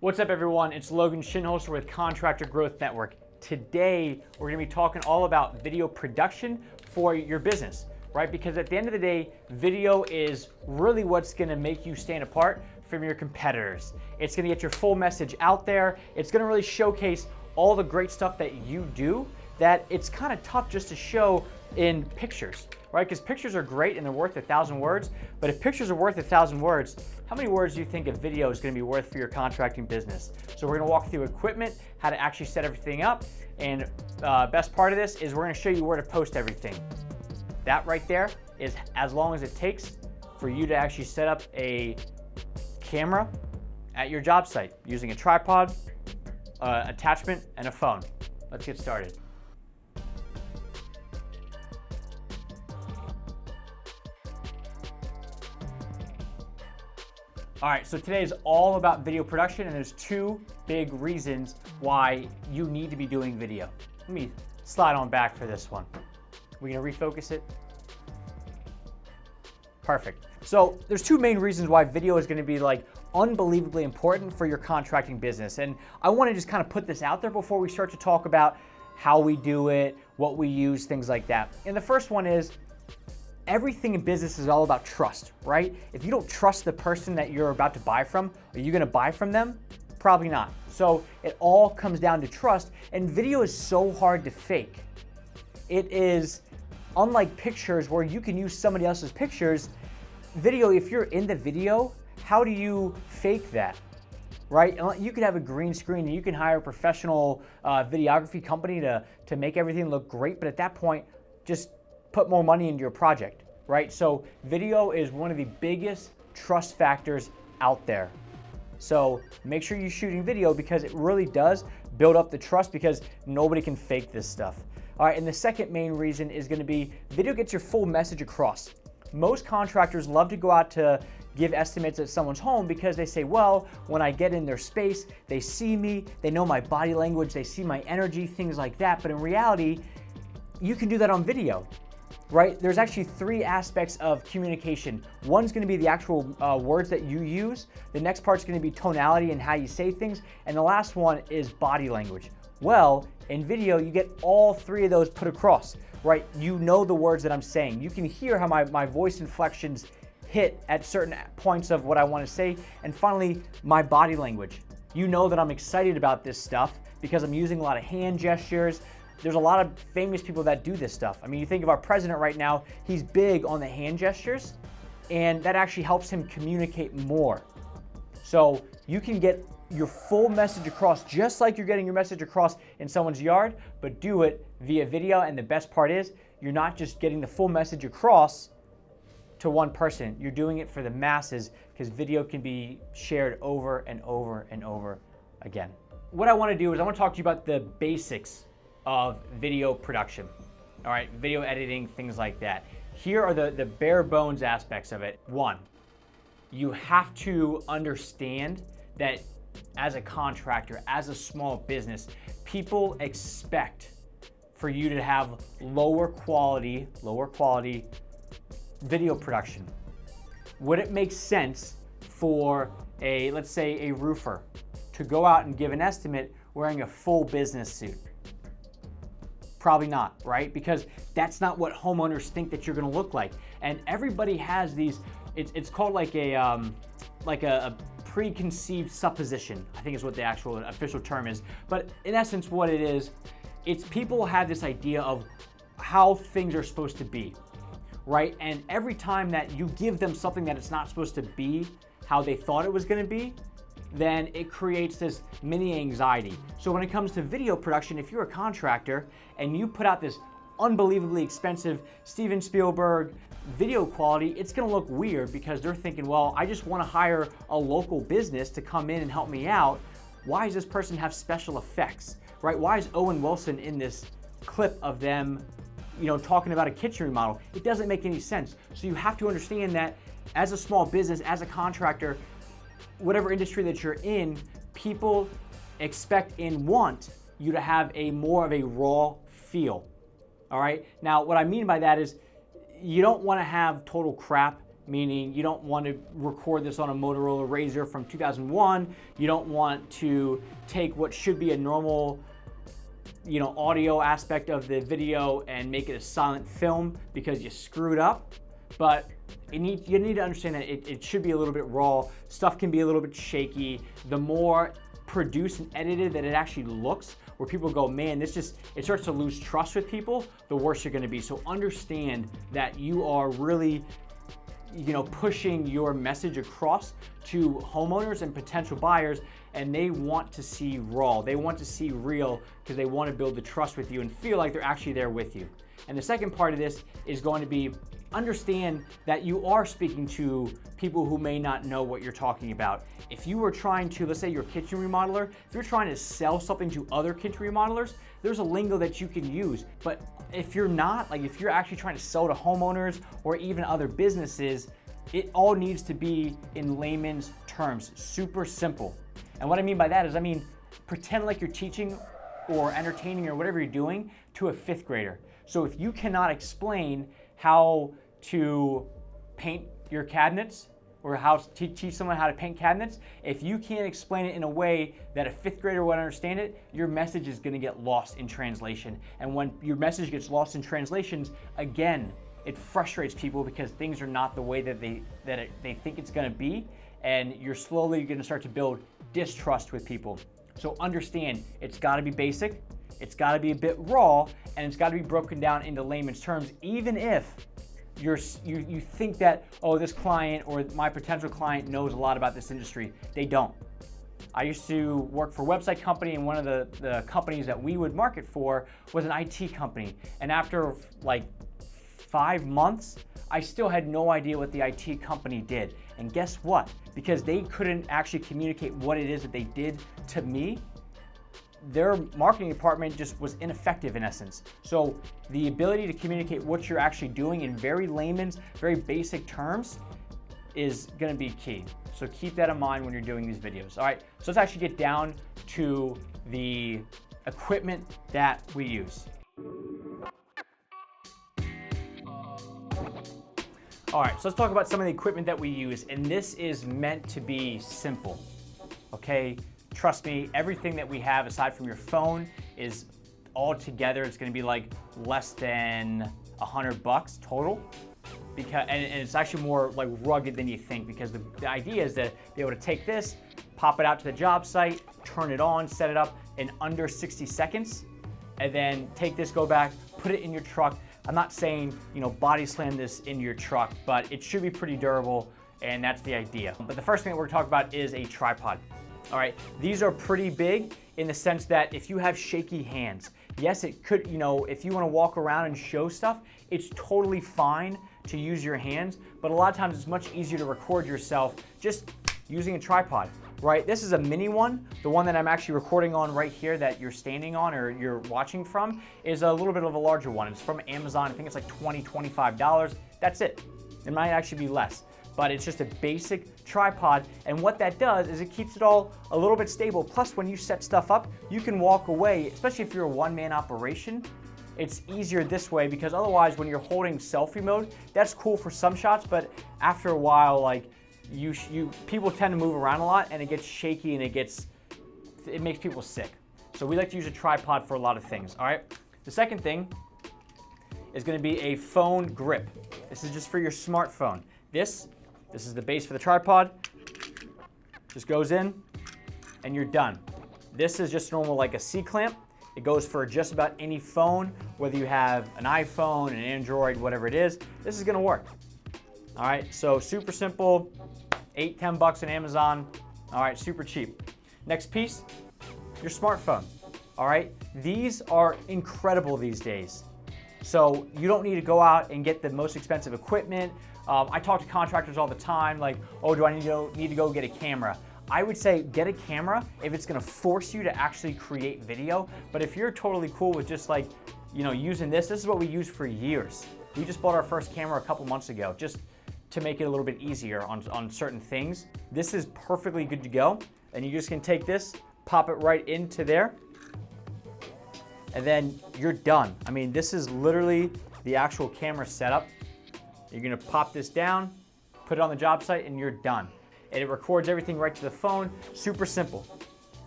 What's up, everyone? It's Logan Shinholster with Contractor Growth Network. Today, we're going to be talking all about video production for your business, right? Because at the end of the day, video is really what's going to make you stand apart from your competitors. It's going to get your full message out there. It's going to really showcase all the great stuff that you do that it's kind of tough just to show in pictures, right? Because pictures are great and they're worth 1,000 words, but if pictures are worth 1,000 words, how many words do you think a video is going to be worth for your contracting business? So we're going to walk through equipment, how to actually set everything up, and best part of this is we're going to show you where to post everything. That right there is as long as it takes for you to actually set up a camera at your job site using a tripod, attachment, and a phone. Let's get started. All right, so today is all about video production, and there's two big reasons why you need to be doing video. Let me slide on back for this one. We're gonna refocus it. Perfect. So there's two main reasons why video is gonna be like unbelievably important for your contracting business. And I wanna just kind of put this out there before we start to talk about how we do it, what we use, things like that. And the first one is, everything in business is all about trust, right? If you don't trust the person that you're about to buy from, are you gonna buy from them? Probably not. So it all comes down to trust, and video is so hard to fake. It is unlike pictures where you can use somebody else's pictures. Video, if you're in the video, how do you fake that? Right? You could have a green screen and you can hire a professional videography company to make everything look great, but at that point, just put more money into your project, right? So video is one of the biggest trust factors out there. So make sure you're shooting video because it really does build up the trust, because nobody can fake this stuff. All right, and the second main reason is gonna be video gets your full message across. Most contractors love to go out to give estimates at someone's home because they say, well, when I get in their space, they see me, they know my body language, they see my energy, things like that. But in reality, you can do that on video. Right? There's actually three aspects of communication. One's gonna be the actual words that you use. The next part's gonna be tonality and how you say things. And the last one is body language. Well, in video, you get all three of those put across, right? You know the words that I'm saying. You can hear how my voice inflections hit at certain points of what I wanna say. And finally, my body language. You know that I'm excited about this stuff because I'm using a lot of hand gestures. There's a lot of famous people that do this stuff. I mean, you think of our president right now, he's big on the hand gestures, and that actually helps him communicate more. So you can get your full message across just like you're getting your message across in someone's yard, but do it via video. And the best part is, you're not just getting the full message across to one person, you're doing it for the masses, because video can be shared over and over and over again. What I wanna do is I wanna talk to you about the basics of video production. All right, video editing, things like that. Here are the bare bones aspects of it. One, you have to understand that as a contractor, as a small business, people expect for you to have lower quality video production. Would it make sense for let's say a roofer to go out and give an estimate wearing a full business suit? Probably not, right? Because that's not what homeowners think that you're gonna look like. And everybody has these, it's called like a preconceived supposition, I think is what the actual official term is. But in essence, what it is, it's people have this idea of how things are supposed to be, right? And every time that you give them something that it's not supposed to be how they thought it was gonna be, then it creates this mini anxiety. So when it comes to video production, if you're a contractor and you put out this unbelievably expensive Steven Spielberg video quality, it's gonna look weird because they're thinking, well, I just wanna hire a local business to come in and help me out. Why does this person have special effects, right? Why is Owen Wilson in this clip of them, talking about a kitchen remodel? It doesn't make any sense. So you have to understand that as a small business, as a contractor, whatever industry that you're in, people expect and want you to have more of a raw feel. All right. Now, what I mean by that is you don't want to have total crap meaning you don't want to record this on a Motorola Razr from 2001. You don't want to take what should be a normal, audio aspect of the video and make it a silent film because you screwed up. But you need to understand that it should be a little bit raw. Stuff can be a little bit shaky. The more produced and edited that it actually looks, where people go, man, it starts to lose trust with people, the worse you're gonna be. So understand that you are really, pushing your message across to homeowners and potential buyers, and they want to see raw. They want to see real because they want to build the trust with you and feel like they're actually there with you. And the second part of this is going to be understand that you are speaking to people who may not know what you're talking about. If you were trying to, let's say you're a kitchen remodeler, if you're trying to sell something to other kitchen remodelers, there's a lingo that you can use. But if you're not, like if you're actually trying to sell to homeowners or even other businesses, it all needs to be in layman's terms, super simple. And what I mean by that is, pretend like you're teaching or entertaining or whatever you're doing to a fifth grader. So if you cannot explain how to paint your cabinets or how to teach someone how to paint cabinets, if you can't explain it in a way that a fifth grader would understand it, your message is gonna get lost in translation. And when your message gets lost in translations, again, it frustrates people because things are not the way that they think it's gonna be, and you're slowly gonna start to build distrust with people. So understand, it's gotta be basic, it's gotta be a bit raw, and it's gotta be broken down into layman's terms, even if you think that, oh, this client or my potential client knows a lot about this industry. They don't. I used to work for a website company, and one of the companies that we would market for was an IT company. And after like 5 months, I still had no idea what the IT company did. And guess what? Because they couldn't actually communicate what it is that they did to me, their marketing department just was ineffective in essence. So the ability to communicate what you're actually doing in very layman's, very basic terms is gonna be key. So keep that in mind when you're doing these videos. All right, so let's actually get down to the equipment that we use. All right, so let's talk about some of the equipment that we use, and this is meant to be simple, okay? Trust me, everything that we have aside from your phone is all together. It's gonna be like less than $100 total, and it's actually more like rugged than you think, because the idea is to be able to take this, pop it out to the job site, turn it on, set it up in under 60 seconds, and then take this, go back, put it in your truck. I'm not saying, body slam this in your truck, but it should be pretty durable, and that's the idea. But the first thing that we're gonna talk about is a tripod. All right, these are pretty big in the sense that if you have shaky hands, yes, it could, if you wanna walk around and show stuff, it's totally fine to use your hands, but a lot of times it's much easier to record yourself just using a tripod, right? This is a mini one. The one that I'm actually recording on right here that you're standing on or you're watching from is a little bit of a larger one. It's from Amazon. I think it's like $20, $25. That's it. It might actually be less, but it's just a basic tripod. And what that does is it keeps it all a little bit stable. Plus, when you set stuff up, you can walk away, especially if you're a one-man operation. It's easier this way because otherwise when you're holding selfie mode, that's cool for some shots, but after a while, like people tend to move around a lot and it gets shaky and it makes people sick. So we like to use a tripod for a lot of things, all right? The second thing is gonna be a phone grip. This is just for your smartphone. This is the base for the tripod. Just goes in and you're done. This is just normal like a C-clamp. It goes for just about any phone, whether you have an iPhone, an Android, whatever it is, this is gonna work. All right, so super simple, $8, $10 on Amazon. All right, super cheap. Next piece, your smartphone. All right, these are incredible these days. So you don't need to go out and get the most expensive equipment. I talk to contractors all the time, like, oh, do I need to go get a camera? I would say get a camera if it's gonna force you to actually create video. But if you're totally cool with just like, using this is what we use for years. We just bought our first camera a couple months ago, just to make it a little bit easier on certain things. This is perfectly good to go. And you just can take this, pop it right into there, and then you're done. I mean, this is literally the actual camera setup. You're gonna pop this down, put it on the job site, and you're done. And it records everything right to the phone, super simple.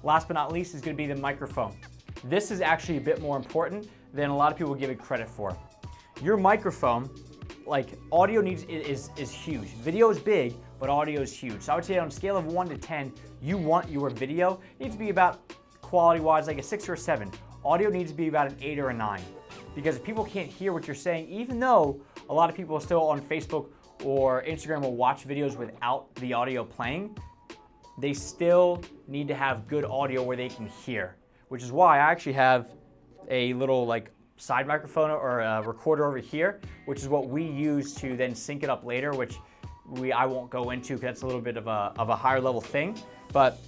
Last but not least is gonna be the microphone. This is actually a bit more important than a lot of people give it credit for. Your microphone, like audio is huge. Video is big, but audio is huge. So I would say on a scale of 1 to 10, you want your video needs to be about, quality-wise, like a 6 or a 7. Audio needs to be about an 8 or a 9. Because if people can't hear what you're saying, even though a lot of people are still on Facebook or Instagram will watch videos without the audio playing, they still need to have good audio where they can hear. Which is why I actually have a little like side microphone or a recorder over here, which is what we use to then sync it up later, which I won't go into because that's a little bit of a higher level thing. But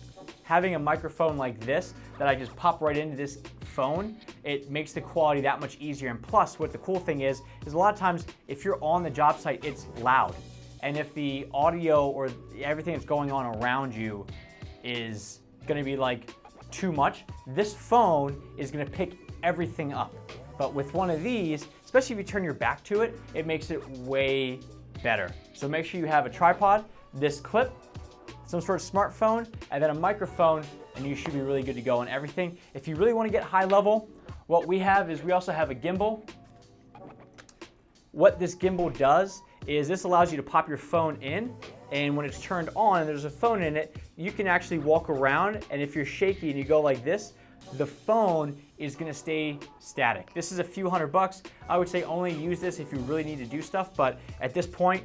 having a microphone like this that I just pop right into this phone, it makes the quality that much easier. And plus, what the cool thing is a lot of times if you're on the job site, it's loud. And if the audio or everything that's going on around you is gonna be like too much, this phone is gonna pick everything up. But with one of these, especially if you turn your back to it, it makes it way better. So make sure you have a tripod, this clip, some sort of smartphone, and then a microphone, and you should be really good to go on everything. If you really want to get high level, what we have is we also have a gimbal. What this gimbal does is this allows you to pop your phone in, and when it's turned on and there's a phone in it, you can actually walk around, and if you're shaky and you go like this, the phone is gonna stay static. This is a few $100. I would say only use this if you really need to do stuff, but at this point,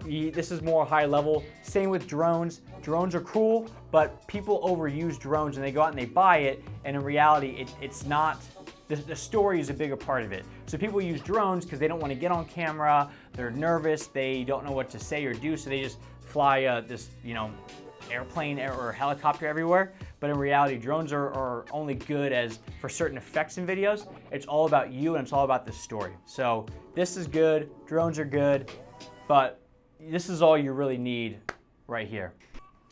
this is more high level. Same with drones. Drones are cool, but people overuse drones and they go out and they buy it, and in reality, it's not, the story is a bigger part of it. So people use drones because they don't want to get on camera, they're nervous, they don't know what to say or do, so they just fly this, airplane or helicopter everywhere. But in reality, drones are only good as for certain effects in videos. It's all about you and it's all about the story. So this is good, drones are good, but this is all you really need right here.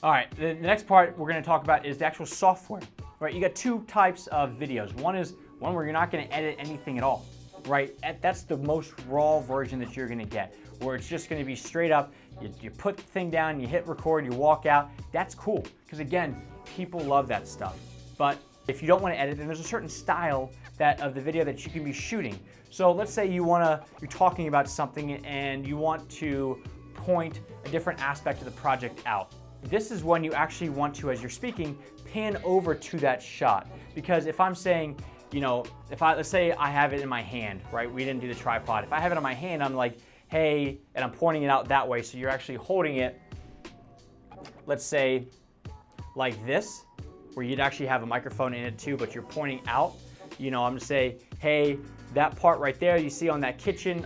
All right, the next part we're gonna talk about is the actual software. Right, you got two types of videos. One is one where you're not gonna edit anything at all, right? That's the most raw version that you're gonna get, where it's just gonna be straight up, you put the thing down, you hit record, you walk out. That's cool, because again, people love that stuff. But if you don't wanna edit, then there's a certain style of the video that you can be shooting. So let's say you're talking about something and you want to point a different aspect of the project out. This is when you actually want to, as you're speaking, pan over to that shot. Because if I'm saying, let's say I have it in my hand, right? We didn't do the tripod. If I have it in my hand, I'm like, hey, and I'm pointing it out that way. So you're actually holding it, let's say like this, where you'd actually have a microphone in it too, but you're pointing out. I'm gonna say, hey, that part right there, you see on that kitchen,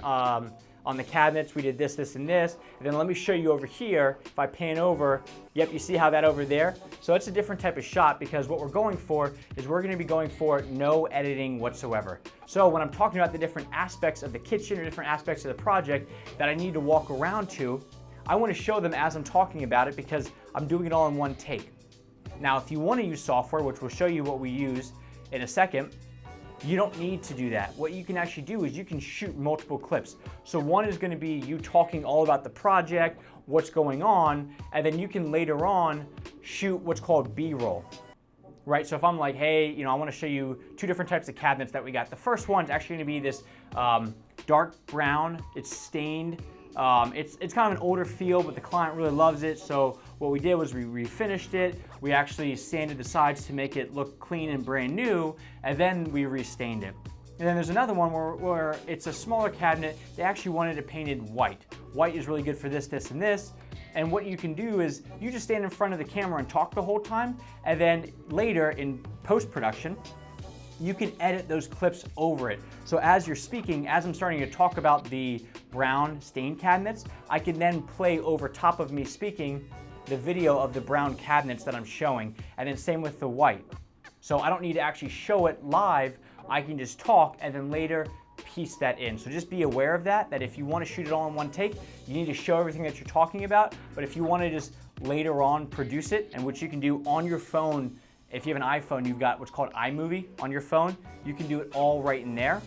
on the cabinets, we did this, this, and this. And then let me show you over here. If I pan over, yep, you see how that over there? So it's a different type of shot, because what we're going for is we're gonna be going for no editing whatsoever. So when I'm talking about the different aspects of the kitchen or different aspects of the project that I need to walk around to, I wanna show them as I'm talking about it, because I'm doing it all in one take. Now, if you wanna use software, which we'll show you what we use in a second, you don't need to do that. What you can actually do is you can shoot multiple clips. So one is gonna be you talking all about the project, what's going on, and then you can later on shoot what's called B-roll, right? So if I'm like, hey, I wanna show you two different types of cabinets that we got. The first one's actually gonna be this dark brown, it's stained. It's kind of an older feel, but the client really loves it. So what we did was we refinished it. We actually sanded the sides to make it look clean and brand new, and then we restained it. And then there's another one where it's a smaller cabinet. They actually wanted it painted white. White is really good for this, this, and this. And what you can do is you just stand in front of the camera and talk the whole time, and then later in post-production, you can edit those clips over it. So as you're speaking, as I'm starting to talk about the brown stained cabinets, I can then play over top of me speaking the video of the brown cabinets that I'm showing, and then same with the white. So I don't need to actually show it live, I can just talk and then later piece that in. So just be aware of that if you want to shoot it all in one take, you need to show everything that you're talking about, but if you want to just later on produce it, and which you can do on your phone. If you have an iPhone, you've got what's called iMovie on your phone. You can do it all right in there.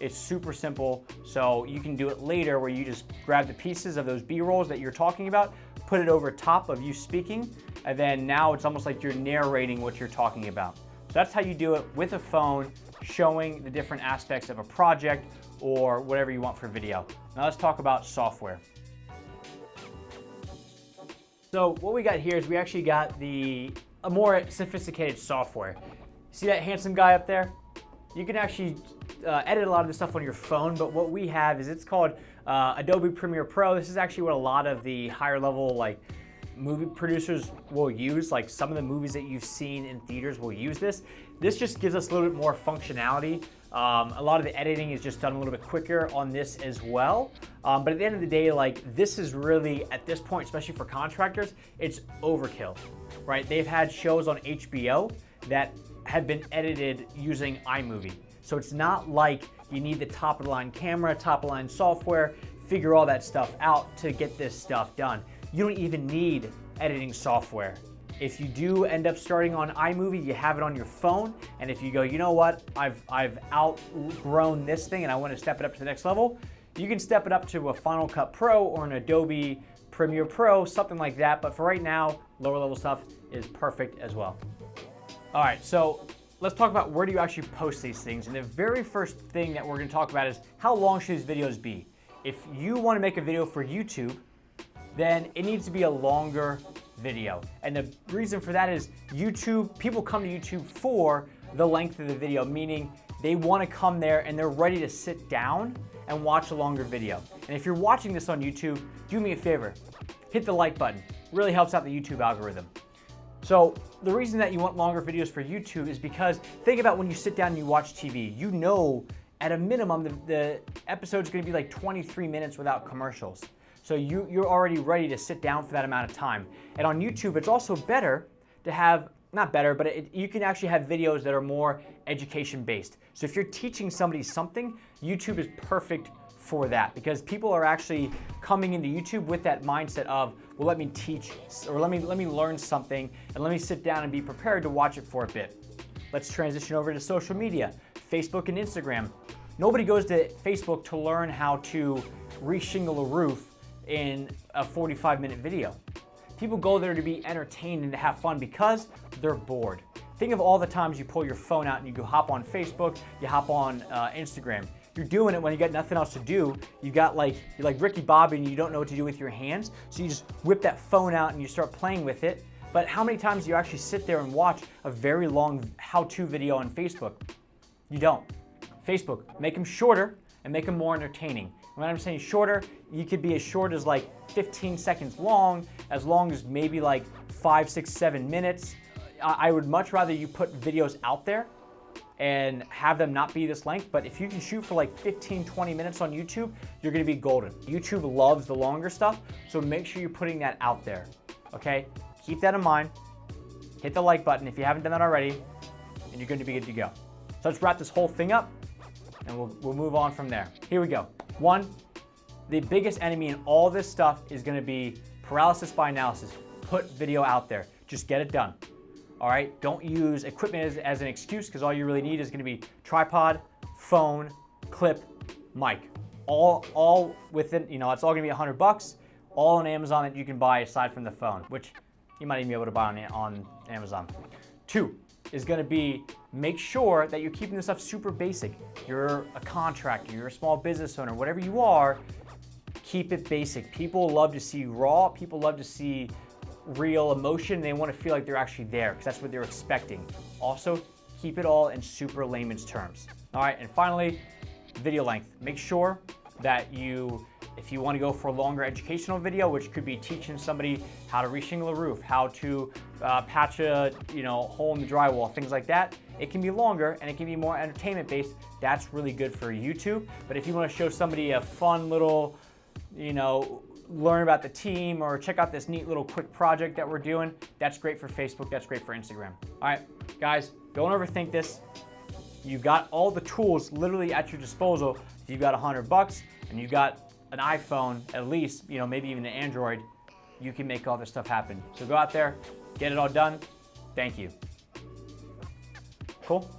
It's super simple, so you can do it later where you just grab the pieces of those B-rolls that you're talking about, put it over top of you speaking, and then now it's almost like you're narrating what you're talking about. So that's how you do it with a phone, showing the different aspects of a project or whatever you want for video. Now let's talk about software. So what we got here is we actually got a more sophisticated software. See that handsome guy up there? You can actually edit a lot of this stuff on your phone, but what we have is it's called Adobe Premiere Pro. This is actually what a lot of the higher level like movie producers will use. Like some of the movies that you've seen in theaters will use this. This just gives us a little bit more functionality. A lot of the editing is just done a little bit quicker on this as well. But at the end of the day, like this is really, at this point, especially for contractors, it's overkill, right? They've had shows on HBO that have been edited using iMovie. So it's not like you need the top of the line camera, top of the line software, figure all that stuff out to get this stuff done. You don't even need editing software. If you do end up starting on iMovie, you have it on your phone, and if you go, you know what, I've outgrown this thing and I want to step it up to the next level, you can step it up to a Final Cut Pro or an Adobe Premiere Pro, something like that. But for right now, lower level stuff is perfect as well. All right, so let's talk about where do you actually post these things. And the very first thing that we're going to talk about is how long should these videos be? If you want to make a video for YouTube, then it needs to be a longer video. And the reason for that is YouTube, people come to YouTube for the length of the video, meaning they want to come there and they're ready to sit down and watch a longer video. And if you're watching this on YouTube, do me a favor, hit the like button. It really helps out the YouTube algorithm. So the reason that you want longer videos for YouTube is because think about when you sit down and you watch TV, you know at a minimum the episode's going to be like 23 minutes without commercials. So you're already ready to sit down for that amount of time. And on YouTube, it's also better to have, not better, but you can actually have videos that are more education based. So if you're teaching somebody something, YouTube is perfect for that because people are actually coming into YouTube with that mindset of, well, let me teach or let me learn something and let me sit down and be prepared to watch it for a bit. Let's transition over to social media, Facebook and Instagram. Nobody goes to Facebook to learn how to reshingle a roof in a 45-minute video. People go there to be entertained and to have fun because they're bored. Think of all the times you pull your phone out and you go hop on Facebook, you hop on Instagram. You're doing it when you got nothing else to do. You're like Ricky Bobby and you don't know what to do with your hands. So you just whip that phone out and you start playing with it. But how many times do you actually sit there and watch a very long how-to video on Facebook? You don't. Facebook, make them shorter and make them more entertaining. When I'm saying shorter, you could be as short as like 15 seconds long as maybe like 5, 6, 7 minutes. I would much rather you put videos out there and have them not be this length, but if you can shoot for like 15, 20 minutes on YouTube, you're gonna be golden. YouTube loves the longer stuff, so make sure you're putting that out there, okay? Keep that in mind. Hit the like button if you haven't done that already, and you're going to be good to go. So let's wrap this whole thing up, and we'll move on from there. Here we go. One, the biggest enemy in all this stuff is going to be paralysis by analysis. Put video out there. Just get it done. All right? Don't use equipment as an excuse because all you really need is going to be tripod, phone, clip, mic. All within, it's all going to be $100, all on Amazon that you can buy aside from the phone, which you might even be able to buy on Amazon. 2 is going to be make sure that you're keeping this stuff super basic. You're a contractor, you're a small business owner, whatever you are, keep it basic. People love to see raw, people love to see real emotion. They want to feel like they're actually there because that's what they're expecting. Also, keep it all in super layman's terms. All right, and finally, video length. Make sure that if you want to go for a longer educational video, which could be teaching somebody how to reshingle a roof, how to patch a hole in the drywall, things like that, it can be longer and it can be more entertainment based. That's really good for YouTube. But if you want to show somebody a fun little, learn about the team or check out this neat little quick project that we're doing, that's great for Facebook, that's great for Instagram. All right, guys, don't overthink this. You've got all the tools literally at your disposal. If you've got $100 and you've got an iPhone, at least, maybe even an Android, you can make all this stuff happen. So go out there, get it all done. Thank you. Cool?